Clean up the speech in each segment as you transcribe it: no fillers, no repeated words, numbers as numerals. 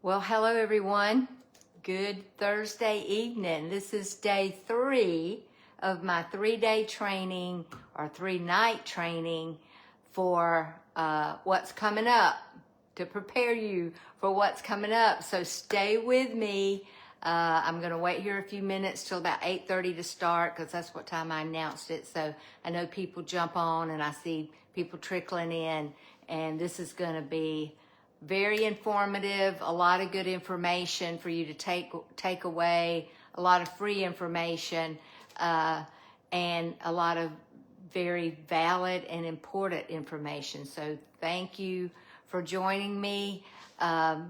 Well, hello everyone. Good Thursday evening. This is day 3 of my 3-day training or 3-night training for what's coming up, to prepare you for what's coming up. So stay with me. I'm going to wait here a few minutes till about 8:30 to start, because that's what time I announced it. So I know people jump on and I see people trickling in, and this is going to be very informative, a lot of good information for you to take away, a lot of free information, and a lot of very valid and important information. So thank you for joining me. I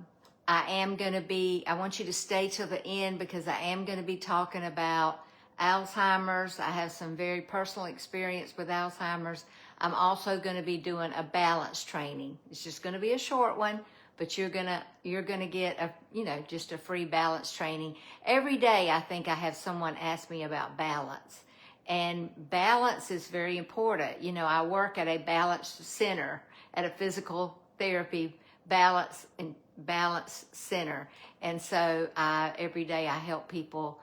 want you to stay till the end, because I am going to be talking about Alzheimer's. I have some very personal experience with Alzheimer's. I'm also going to be doing a balance training. It's just going to be a short one, but you're gonna get just a free balance training. Every day I think I have someone ask me about balance. And balance is very important. I work at a balance center, at a physical therapy balance center. And so every day I help people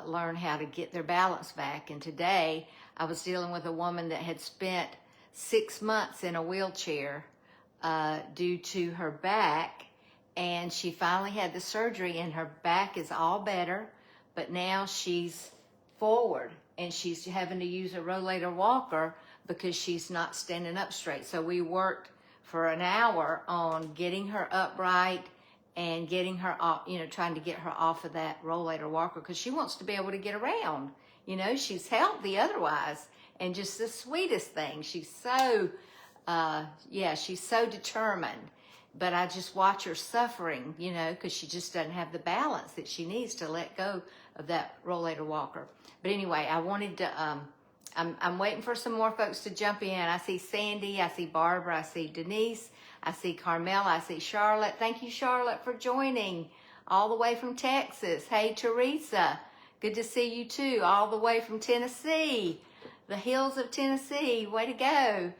learn how to get their balance back. And today I was dealing with a woman that had spent 6 months in a wheelchair due to her back, and she finally had the surgery and her back is all better, but now she's forward and she's having to use a rollator walker because she's not standing up straight. So we worked for an hour on getting her upright and getting her off, trying to get her off of that rollator walker, because she wants to be able to get around. She's healthy otherwise, and just the sweetest thing. She's so, she's so determined. But I just watch her suffering, because she just doesn't have the balance that she needs to let go of that rollator walker. But anyway, I wanted to, I'm waiting for some more folks to jump in. I see Sandy, I see Barbara, I see Denise, I see Carmela, I see Charlotte. Thank you, Charlotte, for joining all the way from Texas. Hey, Teresa, good to see you too, all the way from Tennessee, the hills of Tennessee. Way to go.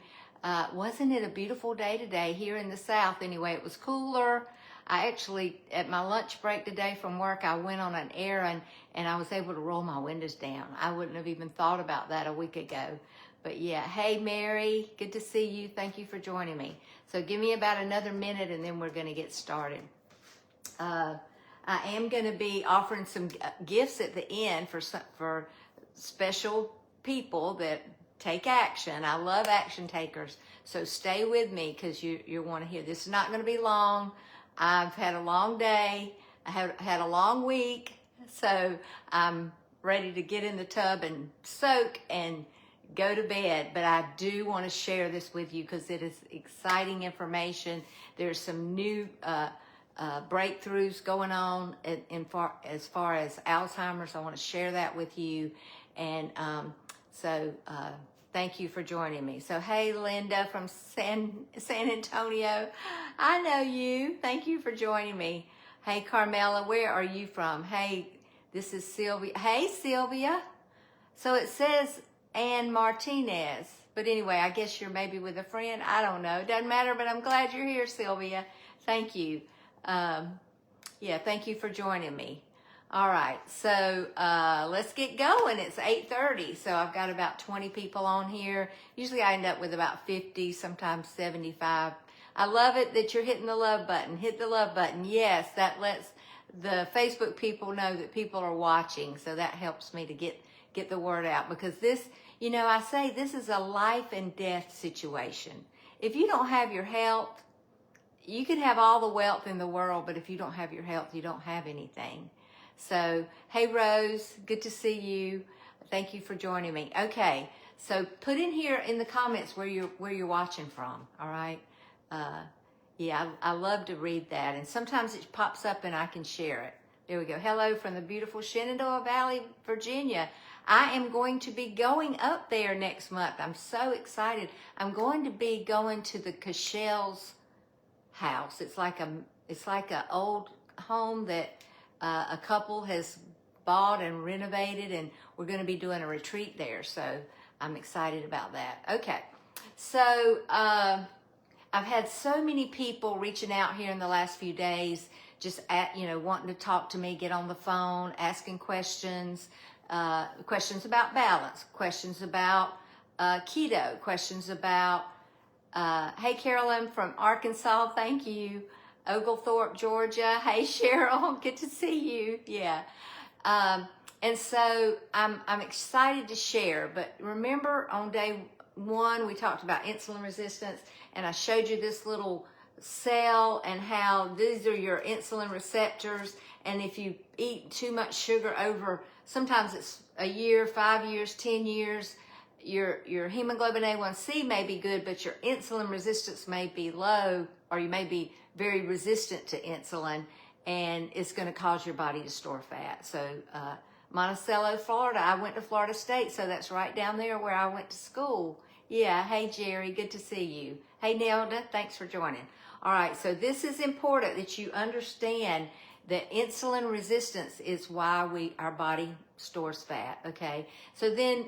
Wasn't it a beautiful day today here in the South? Anyway, it was cooler. I actually, at my lunch break today from work, I went on an errand and I was able to roll my windows down. I wouldn't have even thought about that a week ago. But yeah, hey Mary, good to see you. Thank you for joining me. So give me about another minute and then we're going to get started. I am going to be offering some gifts at the end for special people that take action. I love action takers. So stay with me, because you want to hear. This is not going to be long. I've had a long day. I have had a long week. So I'm ready to get in the tub and soak and go to bed. But I do want to share this with you because it is exciting information. There's some new breakthroughs going on as far as Alzheimer's. I want to share that with you. And thank you for joining me. So, hey, Linda from San Antonio. I know you. Thank you for joining me. Hey, Carmela, where are you from? Hey, this is Sylvia. Hey, Sylvia. So it says Ann Martinez. But anyway, I guess you're maybe with a friend. I don't know. It doesn't matter, but I'm glad you're here, Sylvia. Thank you. Thank you for joining me. All right, so let's get going. It's 8:30, so I've got about 20 people on here. Usually I end up with about 50, sometimes 75. I love it that you're hitting the love button. Hit the love button. Yes, that lets the Facebook people know that people are watching, so that helps me to get the word out. Because this, I say this is a life and death situation. If you don't have your health, you can have all the wealth in the world, but if you don't have your health, you don't have anything. So, hey Rose, good to see you. Thank you for joining me. Okay, so put in here in the comments where you're watching from. All right. I love to read that, and sometimes it pops up and I can share it. There we go. Hello from the beautiful Shenandoah Valley, Virginia. I am going to be going up there next month. I'm so excited. I'm going to be going to the Cashell's house. It's like a old home that a couple has bought and renovated, and we're going to be doing a retreat there. So I'm excited about that. Okay. So I I've had so many people reaching out here in the last few days, just wanting to talk to me, get on the phone, asking questions, questions about balance, questions about keto, questions about, hey Carolyn from Arkansas, thank you. Oglethorpe, Georgia. Hey Cheryl, good to see you. Yeah. And so I'm excited to share, but remember on day one, we talked about insulin resistance, and I showed you this little cell and how these are your insulin receptors. And if you eat too much sugar over, sometimes it's a year, 5 years, 10 years, your hemoglobin A1C may be good, but your insulin resistance may be low, or you may be very resistant to insulin, and it's going to cause your body to store fat. So Monticello, Florida, I went to Florida State, so that's right down there where I went to school. Yeah, hey Jerry, good to see you. Hey Nelda, thanks for joining. All right, so this is important that you understand that insulin resistance is why our body stores fat, okay? So then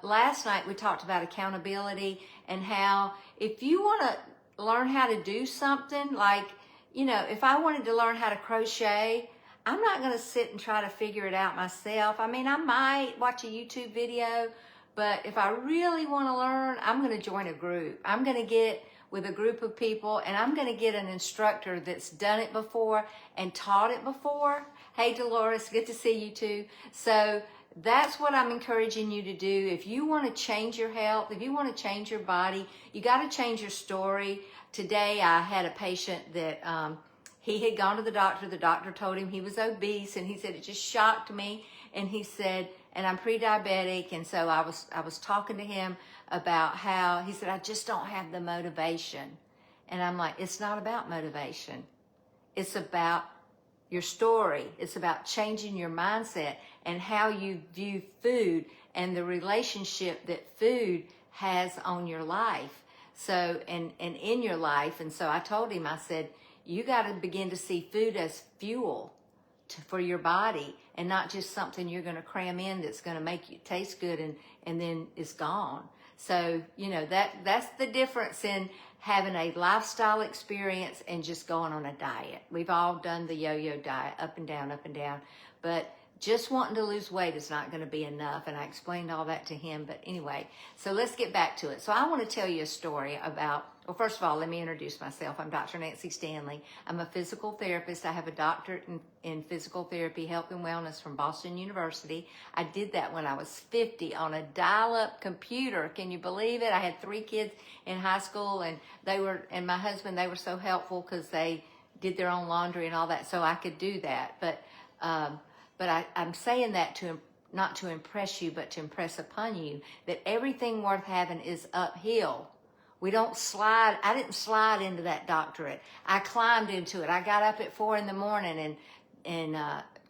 last night we talked about accountability and how if you want to learn how to do something, like, if I wanted to learn how to crochet, I'm not going to sit and try to figure it out myself. I mean, I might watch a YouTube video, but if I really want to learn, I'm going to join a group. I'm going to get with a group of people, and I'm going to get an instructor that's done it before and taught it before. Hey, Dolores, good to see you too. So that's what I'm encouraging you to do. If you want to change your health, if you want to change your body, you got to change your story. Today, I had a patient that he had gone to the doctor. The doctor told him he was obese, and he said, it just shocked me. And he said, and I'm pre-diabetic. And so I was talking to him about how, he said, I just don't have the motivation. And I'm like, it's not about motivation. It's about your story. It's about changing your mindset and how you view food and the relationship that food has on your life. So, and in your life. And so I told him, I said, you got to begin to see food as fuel for your body, and not just something you're going to cram in that's going to make you taste good and then it's gone. So, that's the difference in having a lifestyle experience and just going on a diet. We've all done the yo-yo diet, up and down, but just wanting to lose weight is not going to be enough. And I explained all that to him. But anyway, so let's get back to it. So I want to tell you a story about, well, first of all, let me introduce myself. I'm Dr. Nancy Stanley. I'm a physical therapist. I have a doctorate in physical therapy, health and wellness from Boston University. I did that when I was 50 on a dial-up computer. Can you believe it? I had 3 kids in high school, and and my husband, they were so helpful because they did their own laundry and all that, so I could do that. But I'm saying that not to impress you, but to impress upon you that everything worth having is uphill. We don't slide. I didn't slide into that doctorate. I climbed into it. I got up at 4 a.m. and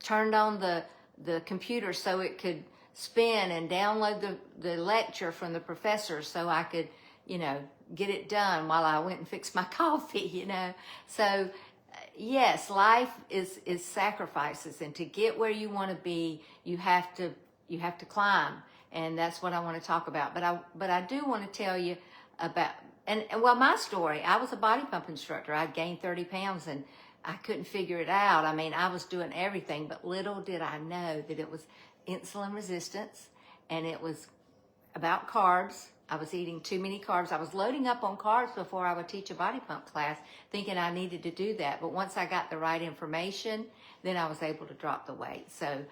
turned on the computer so it could spin and download the lecture from the professor so I could, get it done while I went and fixed my coffee, So yes, life is sacrifices, and to get where you want to be, you have to climb, and that's what I want to talk about. But I do want to tell you about my story. I was a body pump instructor. I'd gained 30 pounds and I couldn't figure it out. I mean, I was doing everything, but little did I know that it was insulin resistance, and it was about carbs. I was eating too many carbs. I was loading up on carbs before I would teach a body pump class, thinking I needed to do that. But once I got the right information, then I was able to drop the weight. So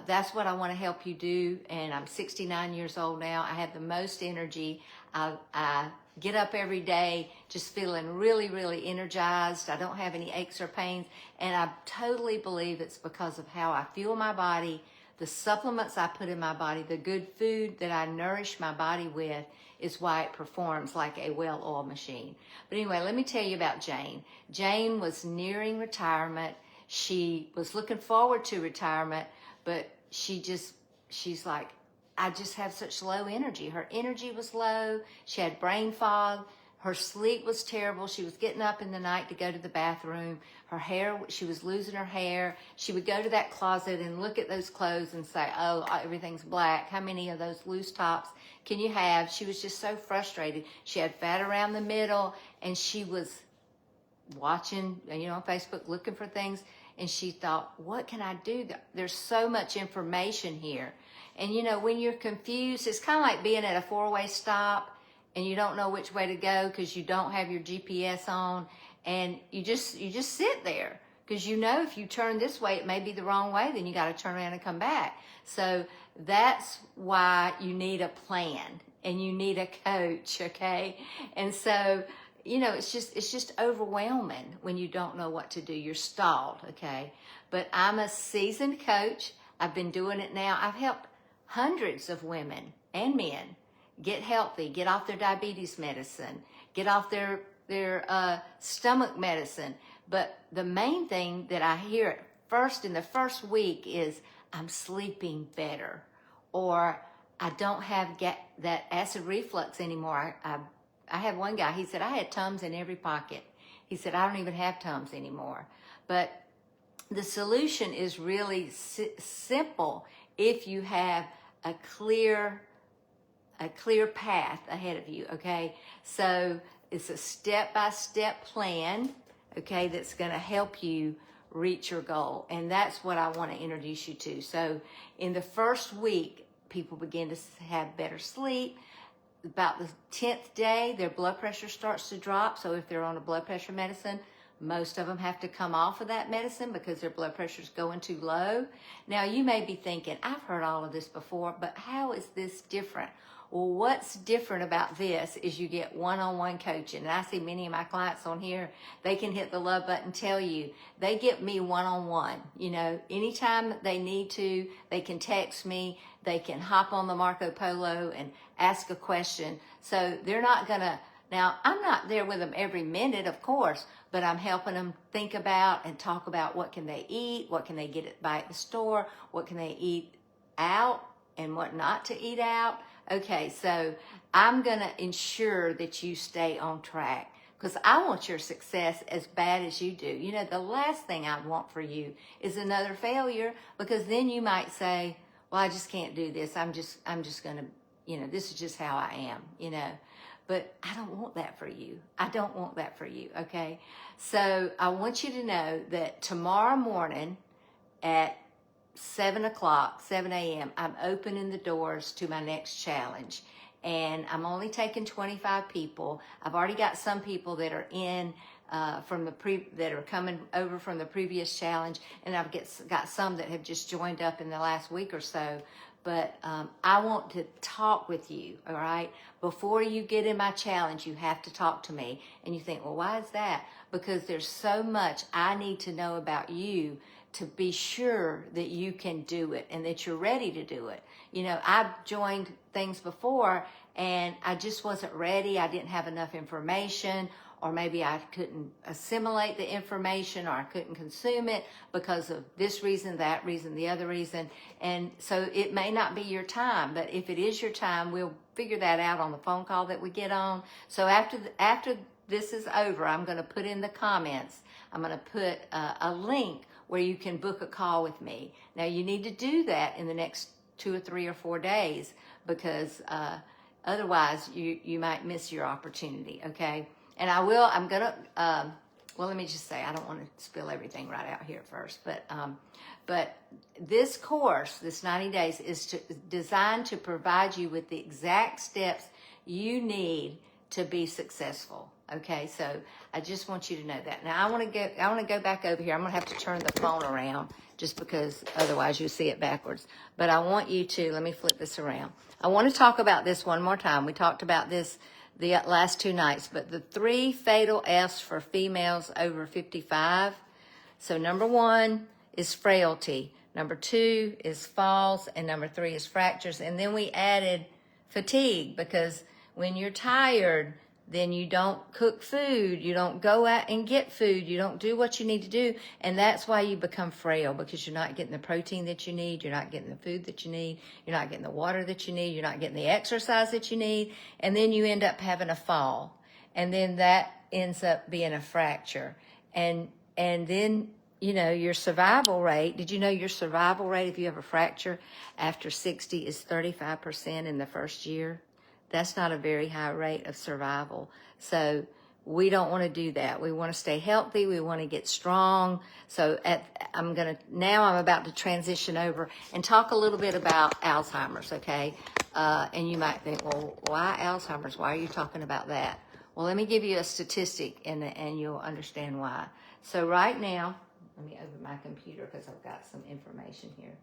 that's what I want to help you do. And I'm 69 years old now. I have the most energy. I get up every day just feeling really, really energized. I don't have any aches or pains. And I totally believe it's because of how I fuel my body, the supplements I put in my body, the good food that I nourish my body with is why it performs like a well-oiled machine. But anyway, let me tell you about Jane. Jane was nearing retirement. She was looking forward to retirement, but she's like, I just have such low energy. Her energy was low. She had brain fog. Her sleep was terrible. She was getting up in the night to go to the bathroom. Her hair, she was losing her hair. She would go to that closet and look at those clothes and say, oh, everything's black. How many of those loose tops can you have? She was just so frustrated. She had fat around the middle, and she was watching, on Facebook, looking for things. And she thought, what can I do? There's so much information here. And, when you're confused, it's kind of like being at a four-way stop and you don't know which way to go because you don't have your GPS on, and you just sit there because if you turn this way, it may be the wrong way, then you got to turn around and come back. So that's why you need a plan and you need a coach, okay? And so, it's just overwhelming when you don't know what to do. You're stalled, okay? But I'm a seasoned coach. I've been doing it now. I've helped hundreds of women and men get healthy, get off their diabetes medicine, get off their stomach medicine. But the main thing that I hear first in the first week is, I'm sleeping better, or I don't have that acid reflux anymore. I had one guy, he said, I had Tums in every pocket. He said, I don't even have Tums anymore. But the solution is really simple if you have a clear path ahead of you, okay? So it's a step-by-step plan, okay, that's going to help you reach your goal. And that's what I want to introduce you to. So in the first week, people begin to have better sleep. About the 10th day, their blood pressure starts to drop. So if they're on a blood pressure medicine, most of them have to come off of that medicine because their blood pressure is going too low. Now, you may be thinking, I've heard all of this before, but how is this different? Well, what's different about this is you get one-on-one coaching. And I see many of my clients on here, they can hit the love button, tell you, they get me one-on-one. Anytime they need to, they can text me, they can hop on the Marco Polo and ask a question. So they're not gonna, now I'm not there with them every minute, of course, but I'm helping them think about and talk about what can they eat, what can they buy at the store, what can they eat out, and what not to eat out. Okay, so I'm going to ensure that you stay on track because I want your success as bad as you do. The last thing I want for you is another failure, because then you might say, well, I just can't do this. I'm just going to, this is just how I am, But I don't want that for you. I don't want that for you, okay? So I want you to know that tomorrow morning at 7 a.m., I'm opening the doors to my next challenge. And I'm only taking 25 people. I've already got some people that are in that are coming over from the previous challenge, and I've got some that have just joined up in the last week or so. But I want to talk with you, all right? Before you get in my challenge, you have to talk to me. And you think, well, why is that? Because there's so much I need to know about you to be sure that you can do it and that you're ready to do it. I've joined things before and I just wasn't ready. I didn't have enough information, or maybe I couldn't assimilate the information, or I couldn't consume it because of this reason, that reason, the other reason. And so it may not be your time, but if it is your time, we'll figure that out on the phone call that we get on. So after this is over, I'm going to put in the comments, I'm going to put a link where you can book a call with me. Now, you need to do that in the next 2 or 3 or 4 days, because otherwise you might miss your opportunity, okay? And I'm going to, well, let me just say, I don't want to spill everything right out here at first, but this course, this 90 days, is designed to provide you with the exact steps you need to be successful. Okay, so I just want you to know that. Now I want to go back over here. I'm going to have to turn the phone around just because otherwise you'll see it backwards. But I want you to, let me flip this around. I want to talk about this one more time. We talked about this the last 2 nights, but the 3 fatal F's for females over 55. So number 1 is frailty. Number 2 is falls, and number 3 is fractures. And then we added fatigue, because when you're tired, then you don't cook food, you don't go out and get food, you don't do what you need to do, and that's why you become frail, because you're not getting the protein that you need, you're not getting the food that you need, you're not getting the water that you need, you're not getting the exercise that you need, and then you end up having a fall. and then that ends up being a fracture. And then, you know, your survival rate, did you know your survival rate if you have a fracture after 60 is 35% in the first year? That's not a very high rate of survival. So we don't want to do that. We want to stay healthy. We want to get strong. So I'm about to transition over and talk a little bit about Alzheimer's, okay? And you might think, well, why Alzheimer's? Why are you talking about that? Well, let me give you a statistic and you'll understand why. So right now, let me open my computer because I've got some information here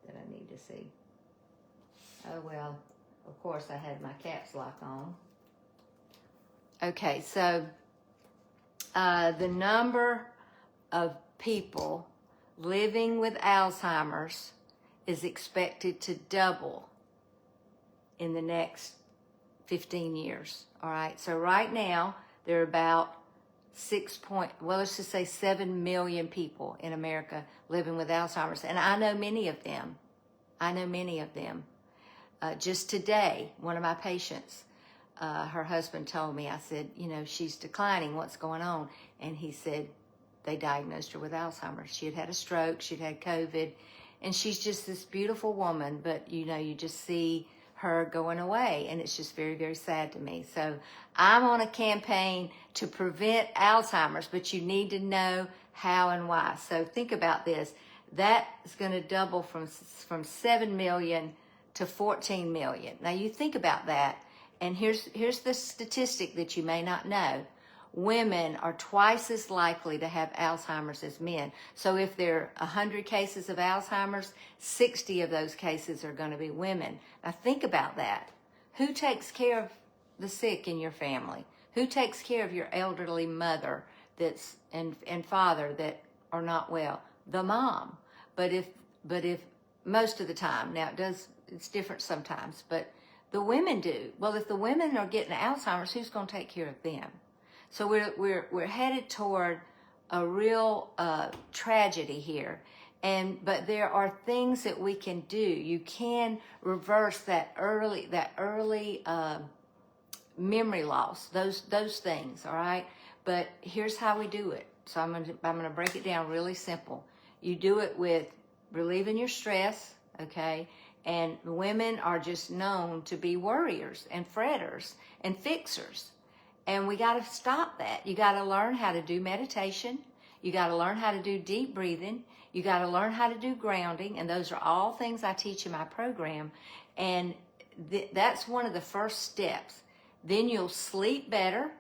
that I need to see. Oh, well, of course I had my caps lock on. Okay, so the number of people living with Alzheimer's is expected to double in the next 15 years. All right, so right now there are about 7 million people in America living with Alzheimer's, and I know many of them. Just today, one of my patients, her husband told me, I said, you know, she's declining, what's going on? And he said, they diagnosed her with Alzheimer's. She had had a stroke, she'd had COVID, and she's just this beautiful woman, but you know, you just see her going away, and it's just very, very sad to me. So I'm on a campaign to prevent Alzheimer's, but you need to know how and why. So think about this. That is going to double from 7 million to 14 million. Now you think about that, and here's the statistic that you may not know. Women are twice as likely to have Alzheimer's as men. So if there are 100 cases of Alzheimer's, 60 of those cases are going to be women. Now think about that. Who takes care of the sick in your family? Who takes care of your elderly mother and father that are not well? The mom. But if most of the time, now it's different sometimes, but the women do. Well, if the women are getting Alzheimer's, who's going to take care of them? So we're headed toward a real tragedy here, but there are things that we can do. You can reverse that early memory loss. Those things, all right. But here's how we do it. So I'm gonna break it down really simple. You do it with relieving your stress, okay. And women are just known to be worriers and fretters and fixers. And we got to stop that. You got to learn how to do meditation. You got to learn how to do deep breathing. You got to learn how to do grounding. And those are all things I teach in my program. And that's one of the first steps. Then you'll sleep better.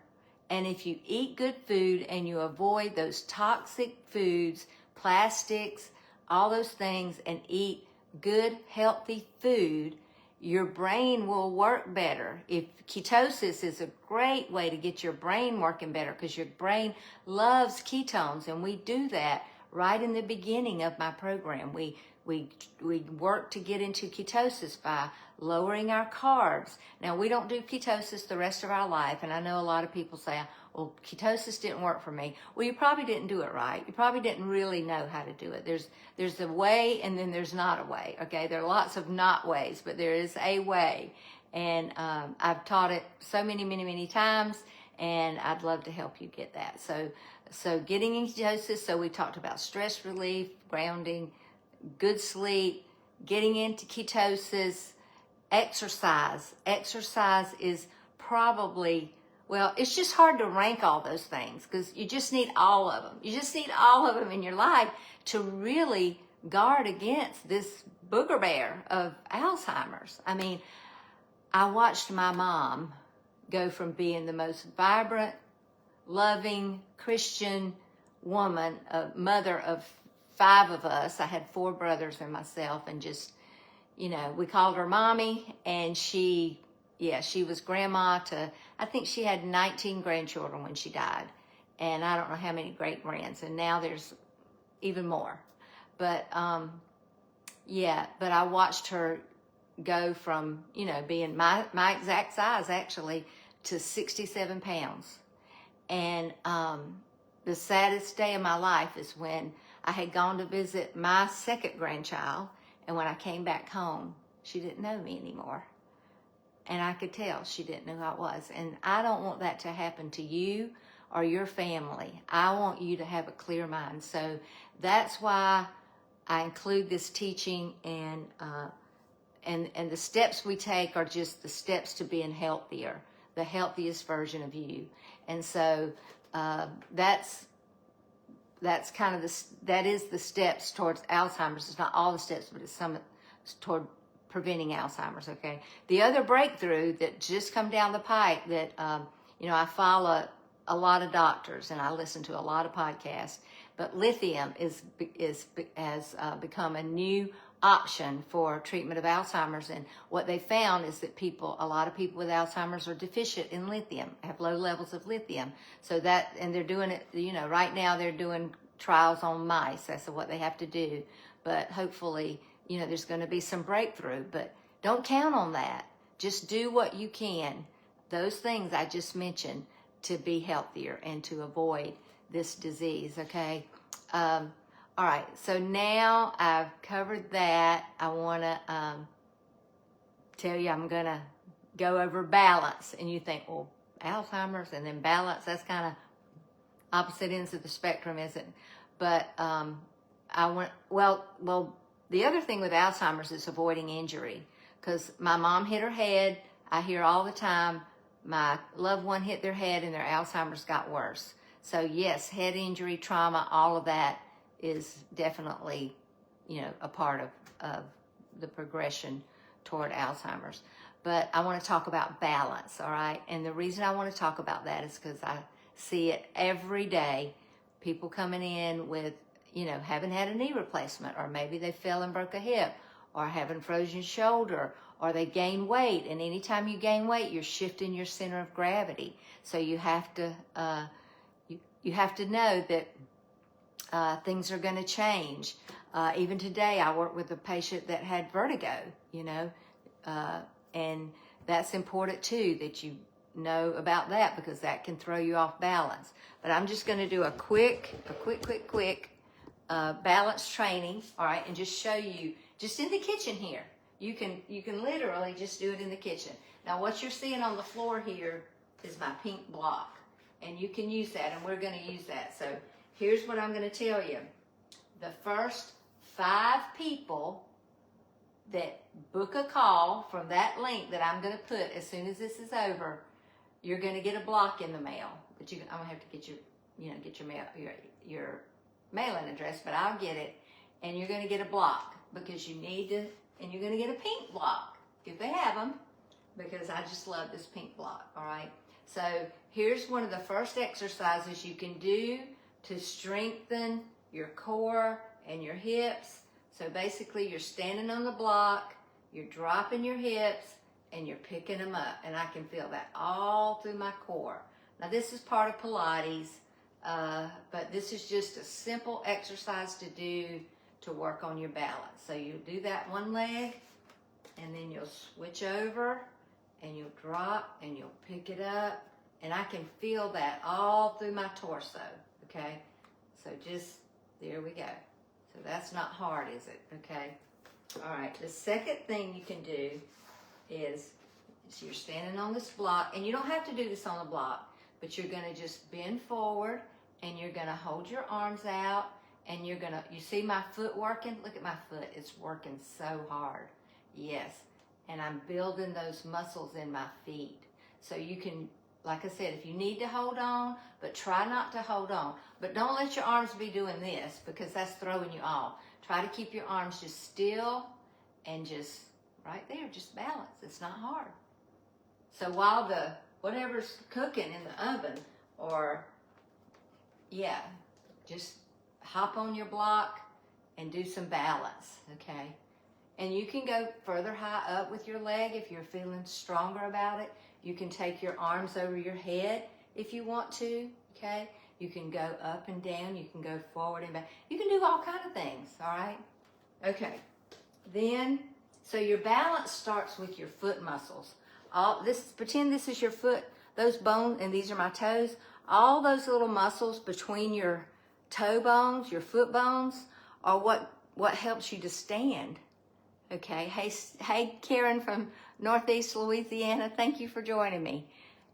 And if you eat good food and you avoid those toxic foods, plastics, all those things, and eat good, healthy food, your brain will work better. If ketosis is a great way to get your brain working better, because your brain loves ketones, and we do that right in the beginning of my program. We work to get into ketosis by lowering our carbs. Now, we don't do ketosis the rest of our life, and I know a lot of people say, well, ketosis didn't work for me. Well, you probably didn't do it right. You probably didn't really know how to do it. There's a way, and then there's not a way, okay? There are lots of not ways, but there is a way. And I've taught it so many times, and I'd love to help you get that. So getting in ketosis, so we talked about stress relief, grounding, good sleep, getting into ketosis, exercise. Exercise is probably, well, it's just hard to rank all those things because you just need all of them. You just need all of them in your life to really guard against this booger bear of Alzheimer's. I mean, I watched my mom go from being the most vibrant, loving Christian woman, a mother of 5 of us. I had 4 brothers and myself, and just, you know, we called her mommy, and she was grandma to, I think she had 19 grandchildren when she died, and I don't know how many great grands, and now there's even more. But but I watched her go from, you know, being my exact size actually to 67 pounds. And the saddest day of my life is when I had gone to visit my second grandchild, and when I came back home, she didn't know me anymore. And I could tell she didn't know who I was. And I don't want that to happen to you or your family. I want you to have a clear mind. So that's why I include this teaching, and the steps we take are just the steps to being healthier, the healthiest version of you. And so that's kind of that is the steps towards Alzheimer's. It's not all the steps, but it's some toward preventing Alzheimer's. Okay. The other breakthrough that just come down the pike that I follow a lot of doctors and I listen to a lot of podcasts, but lithium has become a new option for treatment of Alzheimer's. And what they found is that a lot of people with Alzheimer's are deficient in lithium, have low levels of lithium. So and they're doing it, right now they're doing trials on mice. That's what they have to do. But hopefully, there's going to be some breakthrough, but don't count on that. Just do what you can. Those things I just mentioned to be healthier and to avoid this disease. Okay. All right. So now I've covered that. I want to tell you, I'm going to go over balance. And you think, well, Alzheimer's and then balance, that's kind of opposite ends of the spectrum, isn't it? But the other thing with Alzheimer's is avoiding injury, because my mom hit her head. I hear all the time, my loved one hit their head and their Alzheimer's got worse. So yes, head injury, trauma, all of that is definitely, a part of the progression toward Alzheimer's. But I want to talk about balance, all right? And the reason I want to talk about that is because I see it every day. People coming in with, haven't had a knee replacement, or maybe they fell and broke a hip, or having frozen shoulder, or they gain weight. And anytime you gain weight, you're shifting your center of gravity. So you have to know that things are going to change. Even today, I worked with a patient that had vertigo, and that's important too, that you know about that, because that can throw you off balance. But I'm just going to do a quick balance training, all right, and just show you just in the kitchen here. You can literally just do it in the kitchen. Now what you're seeing on the floor here is my pink block, and you can use that, and we're going to use that. So here's what I'm going to tell you. The first 5 people that book a call from that link that I'm going to put as soon as this is over, you're going to get a block in the mail. But I'm going to have to get your mailing address, but I'll get it, and you're going to get a block, because you need to, and you're going to get a pink block if they have them, because I just love this pink block. All right. So here's one of the first exercises you can do to strengthen your core and your hips. So basically, you're standing on the block, you're dropping your hips, and you're picking them up. And I can feel that all through my core. Now, this is part of Pilates, but this is just a simple exercise to do to work on your balance. So you do that one leg, and then you'll switch over, and you'll drop, and you'll pick it up. And I can feel that all through my torso, okay? So there we go. So that's not hard, is it? Okay. All right. The second thing you can do is, so you're standing on this block, and you don't have to do this on the block, but you're going to just bend forward, and you're going to hold your arms out, and you see my foot working? Look at my foot. It's working so hard. Yes. And I'm building those muscles in my feet. So you can, like I said, if you need to hold on, but try not to hold on. But don't let your arms be doing this, because that's throwing you off. Try to keep your arms just still and just right there, just balance. It's not hard. So while whatever's cooking in the oven, or just hop on your block and do some balance, okay? And you can go further high up with your leg if you're feeling stronger about it. You can take your arms over your head if you want to, okay? You can go up and down. You can go forward and back. You can do all kinds of things, all right? Okay. Then, so your balance starts with your foot muscles. Pretend this is your foot, those bones, and these are my toes. All those little muscles between your toe bones, your foot bones, are what helps you to stand, Okay, hey, Karen from Northeast Louisiana, thank you for joining me.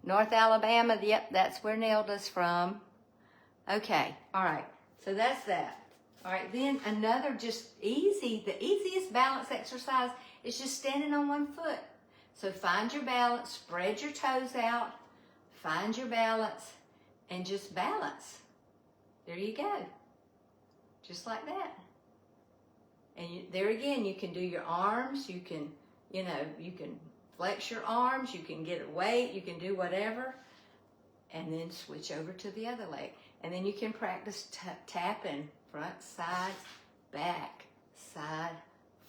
North Alabama, yep, that's where Nelda's from. Okay, all right, so that's that. All right, then another just the easiest balance exercise is just standing on one foot. So find your balance, spread your toes out, find your balance, and just balance. There you go, just like that. And there again, you can do your arms, you can flex your arms, you can get a weight, you can do whatever, and then switch over to the other leg. And then you can practice tapping front, side, back, side,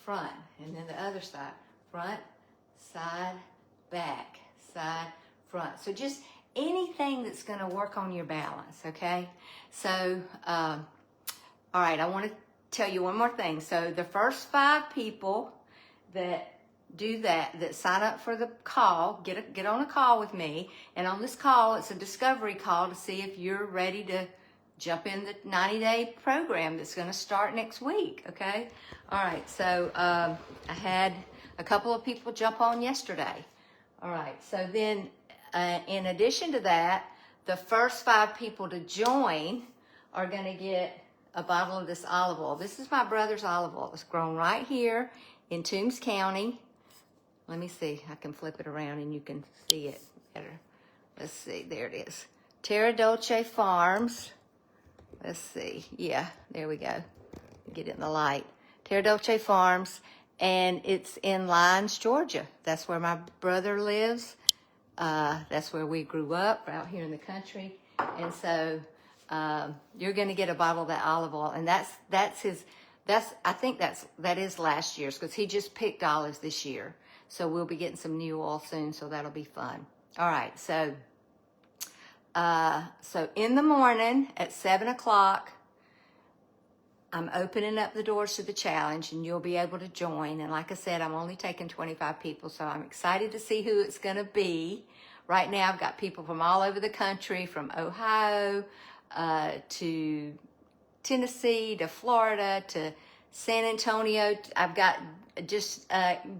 front. And then the other side, front, side, back, side, front. So just anything that's going to work on your balance, okay? So, all right, I want to tell you one more thing. So the first 5 people that do that sign up for the call, get on a call with me, and on this call it's a discovery call to see if you're ready to jump in the 90-day program that's going to start next week. Okay, all right, so I had a couple of people jump on yesterday. All right, so then in addition to that, the first 5 people to join are going to get a bottle of this olive oil. This is my brother's olive oil. It's grown right here in Toombs County. Let me see. I can flip it around and you can see it better. Let's see. There it is. Terra Dolce Farms. Let's see. Yeah, there we go. Get it in the light. Terra Dolce Farms. And it's in Lyons, Georgia. That's where my brother lives. That's where we grew up, out here in the country. And so you're going to get a bottle of that olive oil, and I think that is last year's, because he just picked olives this year. So we'll be getting some new oil soon, so that'll be fun. All right, so in the morning at 7 o'clock, I'm opening up the doors to the challenge, and you'll be able to join. And like I said, I'm only taking 25 people, so I'm excited to see who it's going to be. Right now, I've got people from all over the country, from Ohio to Tennessee to Florida to San Antonio. I've got just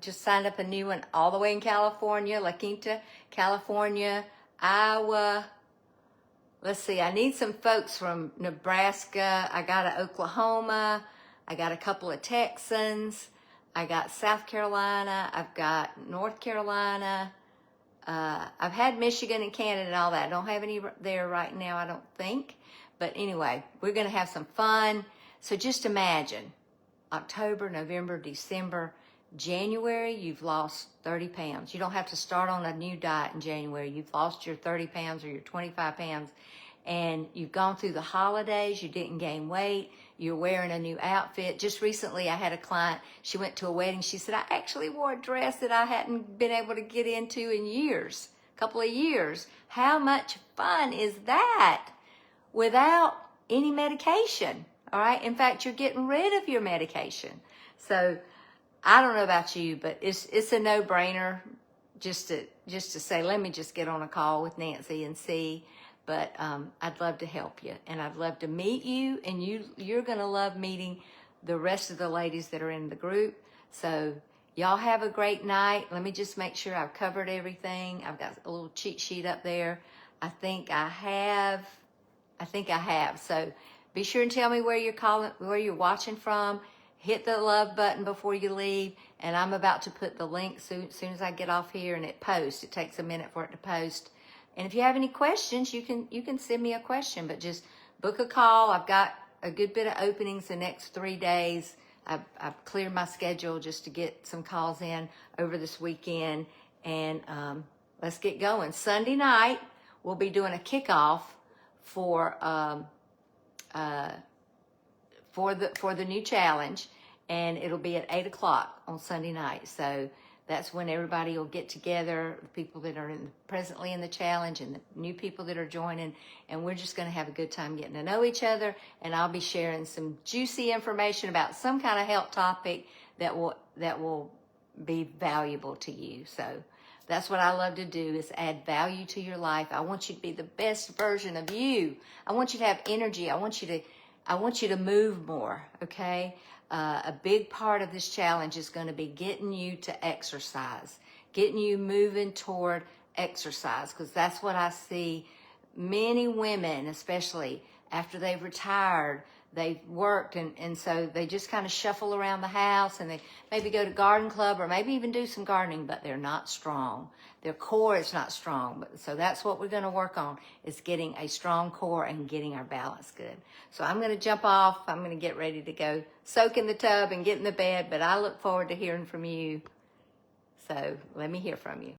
signed up a new one all the way in California, La Quinta, California, Iowa. Let's see, I need some folks from Nebraska. I got an Oklahoma. I got a couple of Texans. I got South Carolina. I've got North Carolina. I've had Michigan and Canada and all that. I don't have any there right now, I don't think. But anyway, we're going to have some fun. So just imagine, October, November, December, January, you've lost 30 pounds. You don't have to start on a new diet in January. You've lost your 30 pounds or your 25 pounds. And you've gone through the holidays. You didn't gain weight. You're wearing a new outfit. Just recently, I had a client. She went to a wedding. She said, I actually wore a dress that I hadn't been able to get into in years, a couple of years. How much fun is that without any medication? All right. In fact, you're getting rid of your medication. So I don't know about you, but it's a no-brainer just to say, let me just get on a call with Nancy and see. But I'd love to help you, and I'd love to meet you, and you're going to love meeting the rest of the ladies that are in the group. So y'all have a great night. Let me just make sure I've covered everything. I've got a little cheat sheet up there. I think I have. So be sure and tell me where you're watching from. Hit the love button before you leave, and I'm about to put the link soon as I get off here, and it posts. It takes a minute for it to post. And if you have any questions, you can send me a question, but just book a call. I've got a good bit of openings the next 3 days. I've cleared my schedule just to get some calls in over this weekend, and let's get going. Sunday night, we'll be doing a kickoff for the new challenge, and it'll be at 8 o'clock on Sunday night. So that's when everybody will get together, the people that are presently in the challenge and the new people that are joining, and we're just going to have a good time getting to know each other, and I'll be sharing some juicy information about some kind of health topic that will be valuable to you. So that's what I love to do, is add value to your life. I want you to be the best version of you. I want you to have energy. I want you I want you to move more, okay? A big part of this challenge is going to be getting you to exercise, getting you moving toward exercise, because that's what I see many women, especially after they've retired, they've worked, and so they just kind of shuffle around the house, and they maybe go to garden club or maybe even do some gardening, but they're not strong. Their core is not strong. So that's what we're going to work on, is getting a strong core and getting our balance good. So I'm going to jump off. I'm going to get ready to go soak in the tub and get in the bed, but I look forward to hearing from you. So let me hear from you.